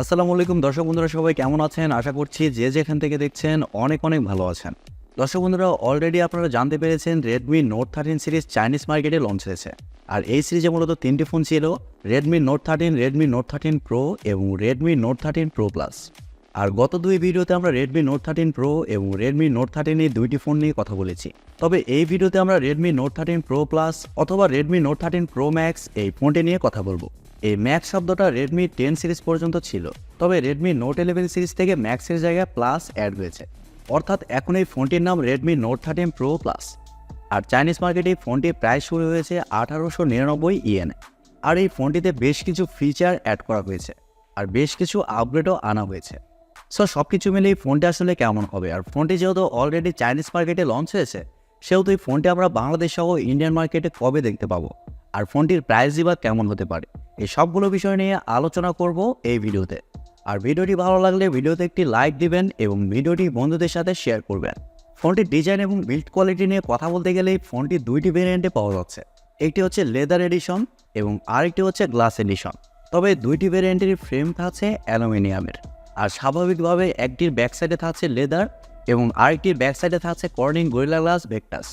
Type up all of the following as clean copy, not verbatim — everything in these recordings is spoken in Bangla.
আসসালামু আলাইকুম দর্শক বন্ধুরা, সবাই কেমন আছেন? আশা করছি যে যেখান থেকে দেখছেন অনেক ভালো আছেন। দর্শক বন্ধুরা, অলরেডি আপনারা জানতে পেরেছেন Redmi Note 13 সিরিজ চাইনিজ মার্কেটে লঞ্চ হয়েছে। আর এই সিরিজে মূলত তিনটি ফোন ছিল, Redmi Note 13, Redmi Note 13 Pro এবং Redmi Note 13 Pro Plus। আর গত দুই ভিডিওতে আমরা Redmi Note 13 Pro এবং Redmi Note 13 এই দুইটি ফোন নিয়ে কথা বলেছি। তবে এই ভিডিওতে আমরা Redmi Note 13 Pro Plus অথবা Redmi Note 13 Pro Max এই ফোনটি নিয়ে কথা বলবো। এই ম্যাক্স শব্দটা Redmi 10 সিরিজ পর্যন্ত ছিল, তবে Redmi Note 11 সিরিজ থেকে ম্যাক্সের জায়গায় প্লাস অ্যাড হয়েছে, অর্থাৎ এখন এই ফোনটির নাম Redmi Note 13 Pro Plus। আর চাইনিজ মার্কেটে এই ফোনটির প্রাইস শুরু হয়েছে 1899 ইয়েনে। আর এই ফোনটিতে বেশ কিছু ফিচার অ্যাড করা হয়েছে আর বেশ কিছু আপগ্রেডও আনা হয়েছে। সো সব কিছু মিলে এই ফোনটি আসলে কেমন হবে, আর ফোনটি যেহেতু অলরেডি চাইনিজ মার্কেটে লঞ্চ হয়েছে, সেহেতু এই ফোনটি আমরা বাংলাদেশ সহ ইন্ডিয়ান মার্কেটে কবে দেখতে পাবো, আর ফোনটির প্রাইসই বা কেমন হতে পারে, এই সবগুলো বিষয় নিয়ে আলোচনা করব এই ভিডিওতে। আর ভিডিওটি ভালো লাগলে ভিডিওতে একটি লাইক দিবেন এবং ভিডিওটি বন্ধুদের সাথে শেয়ার করবেন। ফোনটির ডিজাইন এবং বিল্ড কোয়ালিটি নিয়ে কথা বলতে গেলে এই ফোনটি দুইটি ভেরিয়েন্টে পাওয়া যাচ্ছে। একটি হচ্ছে লেদার এডিশন এবং আরেকটি হচ্ছে গ্লাস এডিশন। তবে দুইটি ভেরিয়েন্টের ফ্রেম থাকছে অ্যালুমিনিয়ামের। আর স্বাভাবিকভাবে একটির ব্যাক সাইডে থাকছে লেদার এবং আরেকটির ব্যাক সাইডে থাকছে কর্নিং গরিলা গ্লাস ভেক্টাস।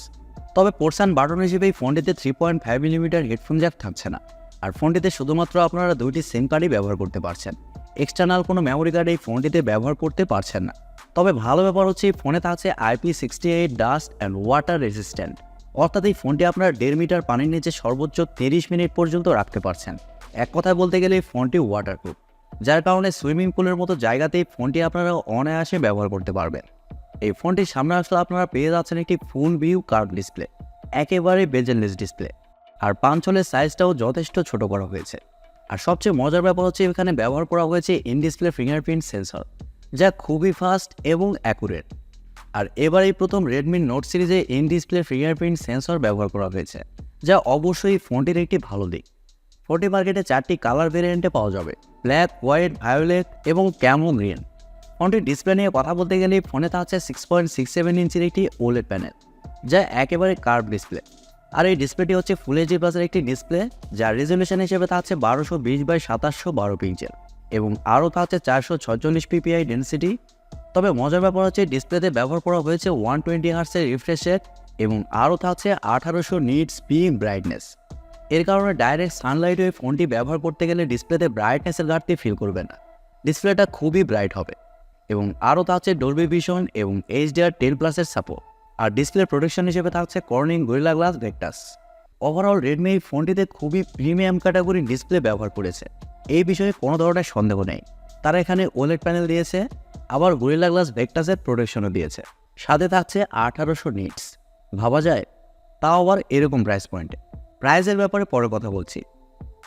তবে পোর্শন বাটন হিসেবে এই ফোনটিতে 3.5 মিলিমিটার হেডফোন জ্যাক থাকছে না। আর ফোনটিতে শুধুমাত্র আপনারা দুইটি সিম কার্ডই ব্যবহার করতে পারছেন, এক্সটার্নাল কোনো মেমোরি কার্ড এই ফোনটিতে ব্যবহার করতে পারছেন না। তবে ভালো ব্যাপার হচ্ছে এই ফোনে থাকছে IP68 dust and water resistant, অর্থাৎ এই ফোনটি আপনারা 1.5 মিটার পানির নিচে সর্বোচ্চ 30 মিনিট পর্যন্ত রাখতে পারছেন। এক কথায় বলতে গেলে এই ফোনটি ওয়াটারপ্রুফ, যার কারণে সুইমিং পুলের মতো জায়গাতেই ফোনটি আপনারা অনায়াসে ব্যবহার করতে পারবেন। এই ফোনটির সামনে আসলে আপনারা পেয়ে যাচ্ছেন একটি ফুল ভিউ কার্ভ ডিসপ্লে, একেবারে বেজেললেস ডিসপ্লে। আর পাঞ্চলের সাইজটাও যথেষ্ট ছোট করা হয়েছে। আর সবচেয়ে মজার ব্যাপার হচ্ছে এখানে ব্যবহার করা হয়েছে ইন ডিসপ্লে ফিঙ্গারপ্রিন্ট সেন্সর, যা খুবই ফাস্ট এবং অ্যাকুরেট। আর এবারেই প্রথম Redmi Note সিরিজে ইন ডিসপ্লে ফিঙ্গারপ্রিন্ট সেন্সর ব্যবহার করা হয়েছে, যা অবশ্যই ফোনটির একটি ভালো দিক। ফোনটি মার্কেটে 4টি কালার ভেরিয়েন্টে পাওয়া যাবে, ব্ল্যাক, হোয়াইট, ভায়োলেট এবং ক্যামো গ্রিন। ফোনটির ডিসপ্লে নিয়ে কথা বলতে গেলে ফোনে থাকছে 6.67 ইঞ্চির একটি OLED প্যানেল, যা একেবারে কার্ভ ডিসপ্লে। আর এই ডিসপ্লেটি হচ্ছে ফুল এইচডি প্লাসের একটি ডিসপ্লে, যার রেজলিউশন হিসেবে থাকছে 1220x2712 পিক্সেল এবং আরও থাকছে 446 ppi ডেন্সিটি। তবে মজার ব্যাপার হচ্ছে ডিসপ্লেতে ব্যবহার করা হয়েছে 120 হার্টসের রিফ্রেশ রেট এবং আরও থাকছে 1800 নিটস পিক ব্রাইটনেস। এর কারণে ডাইরেক্ট সানলাইটে এই ফোনটি ব্যবহার করতে গেলে ডিসপ্লেতে ব্রাইটনেসের ঘাটতি ফিল করবে না, ডিসপ্লেটা খুবই ব্রাইট হবে। এবং আরও থাকছে ডলবি ভিশন এবং HDR10+এর সাপোর্ট। আর ডিসপ্লে প্রোটেকশন হিসেবে থাকছে Corning gorilla glass Victus. Overall Redmi এই ফোনটিতে খুবই প্রিমিয়াম ক্যাটাগরির ডিসপ্লে ব্যবহার করেছে, এই বিষয়ে কোনো ধরনের সন্দেহ নেই। তারা এখানে OLED প্যানেল দিয়েছে, আবার গরিলা গ্লাস ভেক্টাসের প্রোটেকশনও দিয়েছে, সাথে থাকছে 1800 নিটস। ভাবা যায়, তাও আবার এরকম প্রাইস পয়েন্টে। প্রাইসের ব্যাপারে পরে কথা বলছি।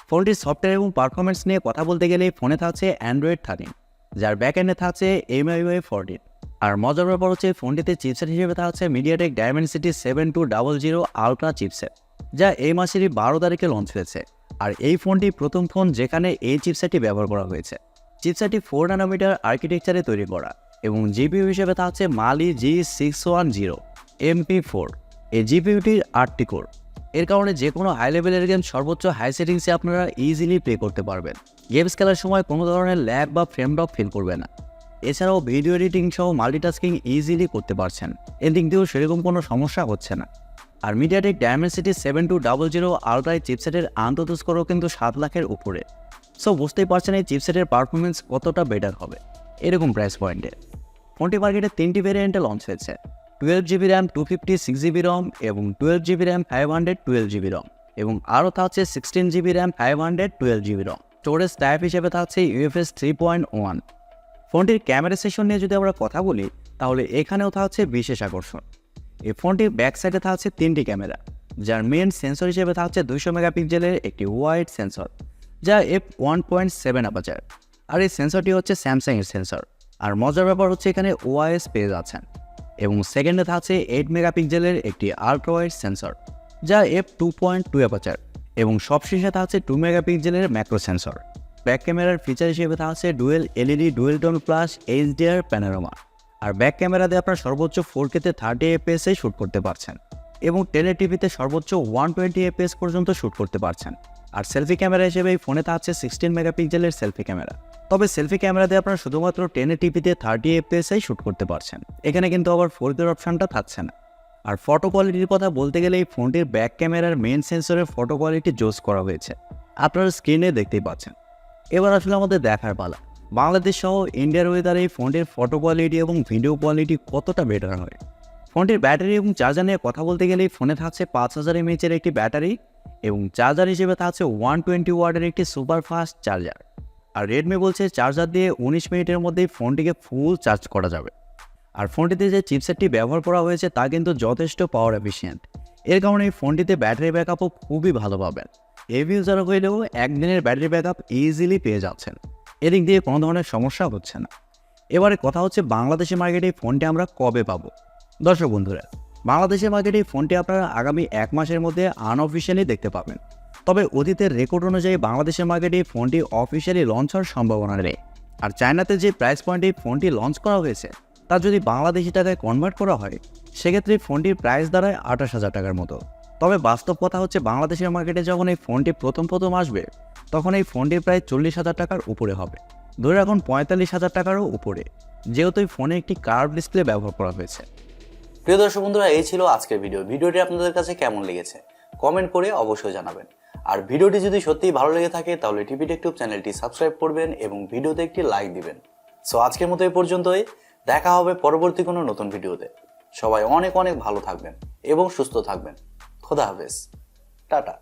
ফোনটির সফটওয়্যার এবং পারফরমেন্স নিয়ে কথা বলতে গেলে ফোনে থাকছে Android 13, যার ব্যাকএন্ডে থাকছে MIUI 14। আর মজার ব্যাপার হচ্ছে ফোনটিতে চিপসেট হিসেবে থাকছে Mediatek Dimensity 7200 আলট্রা চিপসেট, যা এই মাসেরই 12 তারিখে লঞ্চ হয়েছে। আর এই ফোনটি প্রথম ফোন যেখানে এই চিপসেটটি ব্যবহার করা হয়েছে। চিপসেটটি 4 ন্যানোমিটার আর্কিটেকচারে তৈরি করা এবং জিপিইউ হিসেবে থাকছে Mali G610 MP4। এই জিপিইউটির 8টি কোর, এর কারণে যে কোনো হাই লেভেলের গেম সর্বোচ্চ হাই সেটিংসে আপনারা ইজিলি প্লে করতে পারবেন। গেমস খেলার সময় কোনো ধরনের ল্যাগ বা ফ্রেম ড্রপ ফিল করবে না। এছাড়াও ভিডিও এডিটিং সহ মাল্টিটাস্কিং ইজিলি করতে পারছেন, এর দিক দিয়েও সেরকম কোনো সমস্যা হচ্ছে না। আর Mediatek Dimensity 7200 আলট্রা চিপসেটের আন্তঃ স্কোরও কিন্তু 7 লাখের উপরে। সো বুঝতেই পারছেন এই চিপসেটের পারফরমেন্স কতটা বেটার হবে এরকম প্রাইস পয়েন্টে। ফোনটি মার্কেটে 3টি ভেরিয়েন্টে লঞ্চ হয়েছে, 12GB RAM 256GB ROM এবং 12GB RAM 512GB ROM এবং আরও থাকছে 16GB RAM 512GB ROM। Storage type হিসেবে থাকছে UFS 3.1। ফোনটির ক্যামেরা সেকশন নিয়ে যদি আমরা কথা বলি, তাহলে এখানেও থাকছে বিশেষ আকর্ষণ। এই ফোনটির ব্যাক সাইডে থাকছে 3টি ক্যামেরা, যার মেন সেন্সর হিসেবে থাকছে 200 মেগাপিক্সেলের একটি ওয়াইড সেন্সর, যা f1.7 অ্যাপারচার। আর এই সেন্সরটি হচ্ছে স্যামসাংয়ের সেন্সর। আর মজার ব্যাপার হচ্ছে এখানে OIS পেয়ে যাচ্ছেন। এবং সেকেন্ডে থাকছে 8 মেগাপিক্সেলের একটি আলট্রা ওয়াইড সেন্সর, যা f2.2 অ্যাপারচার এবং সবশেষে থাকছে 2 মেগাপিক্সেলের ম্যাক্রো সেন্সর। ব্যাক ক্যামেরার ফিচার হিসেবে থাকছে dual LED dual tone plus HDR panorama. আর ব্যাক ক্যামেরা দিয়ে আপনার সর্বোচ্চ 4Kতে 30 fps শ্যুট করতে পারছেন এবং 1080pতে সর্বোচ্চ 120 fps পর্যন্ত শ্যুট করতে পারছেন। আর সেলফি ক্যামেরা হিসেবে এই ফোনে থাকছে 16 মেগাপিক্সেলের সেলফি ক্যামেরা। তবে সেলফি ক্যামেরা দিয়ে আপনারা শুধুমাত্র 1080p 30 fps শ্যুট করতে পারছেন। এখানে কিন্তু আবার 4K অপশানটা থাকছে না। আর ফটো কোয়ালিটির কথা বলতে গেলে এই ফোনটির ব্যাক ক্যামেরার মেন সেন্সরের ফটো কোয়ালিটি জোস করা হয়েছে, আপনারা স্ক্রিনে দেখতেই পাচ্ছেন। এবার আসলে আমাদের দেখার পালা বাংলাদেশ সহ ইন্ডিয়ার ওয়েদার এই ফোনটির ফটো কোয়ালিটি এবং ভিডিও কোয়ালিটি কতটা বেটার হয়। ফোনটির ব্যাটারি এবং চার্জার নিয়ে কথা বলতে গেলে এই ফোনে থাকছে 5000 mAh একটি ব্যাটারি এবং চার্জার হিসেবে থাকছে 120 ওয়াটের একটি সুপার ফাস্ট চার্জার। আর রেডমি বলছে চার্জার দিয়ে 19 মিনিটের মধ্যেই ফোনটিকে ফুল চার্জ করা যাবে। আর ফোনটিতে যে চিপসেটটি ব্যবহার করা হয়েছে তা কিন্তু যথেষ্ট পাওয়ার এফিশিয়েন্ট। এর কারণে এই ফোনটিতে ব্যাটারি ব্যাকআপও খুবই ভালো পাবেন। হেভি ইউজার হইলেও একদিনের ব্যাটারি ব্যাকআপ ইজিলি পেয়ে যাচ্ছেন, এদিক দিয়ে কোনো ধরনের সমস্যা হচ্ছে না। এবারে কথা হচ্ছে বাংলাদেশের মার্কেটে এই ফোনটি আমরা কবে পাবো। দর্শক বন্ধুরা, বাংলাদেশের মার্কেটে এই ফোনটি আপনারা আগামী 1 মাসের মধ্যে আনঅফিশিয়ালি দেখতে পাবেন। তবে অতীতের রেকর্ড অনুযায়ী বাংলাদেশের মার্কেটে এই ফোনটি অফিসিয়ালি লঞ্চ হওয়ার সম্ভাবনা নেই। আর চায়নাতে যে প্রাইস পয়েন্টে এই ফোনটি লঞ্চ করা হয়েছে তা যদি বাংলাদেশি টাকায় কনভার্ট করা হয় সেক্ষেত্রে ফোনটির প্রাইস দাঁড়ায় 28,000 টাকার মতো। তবে বাস্তব কথা হচ্ছে বাংলাদেশের মার্কেটে যখন এই ফোনটি প্রথম আসবে তখন এই ফোনটির প্রায় 40,000 টাকার উপরে হবে, ধরে রাখুন 45,000 টাকারও উপরে, যেহেতু এই ফোনে একটি কার্ভ ডিসপ্লে ব্যবহার করা হয়েছে। প্রিয় দর্শক বন্ধুরা, এই ছিল আজকের ভিডিওটি আপনাদের কাছে কেমন লেগেছে কমেন্ট করে অবশ্যই জানাবেন। আর ভিডিওটি যদি সত্যিই ভালো লেগে থাকে তাহলে TechTube চ্যানেলটি সাবস্ক্রাইব করবেন এবং ভিডিওতে একটি লাইক দিবেন। সো আজকের মতো এই পর্যন্তই, দেখা হবে পরবর্তী কোনো নতুন ভিডিওতে। সবাই অনেক ভালো থাকবেন এবং সুস্থ থাকবেন। খোদা হাফেজ, টাটা।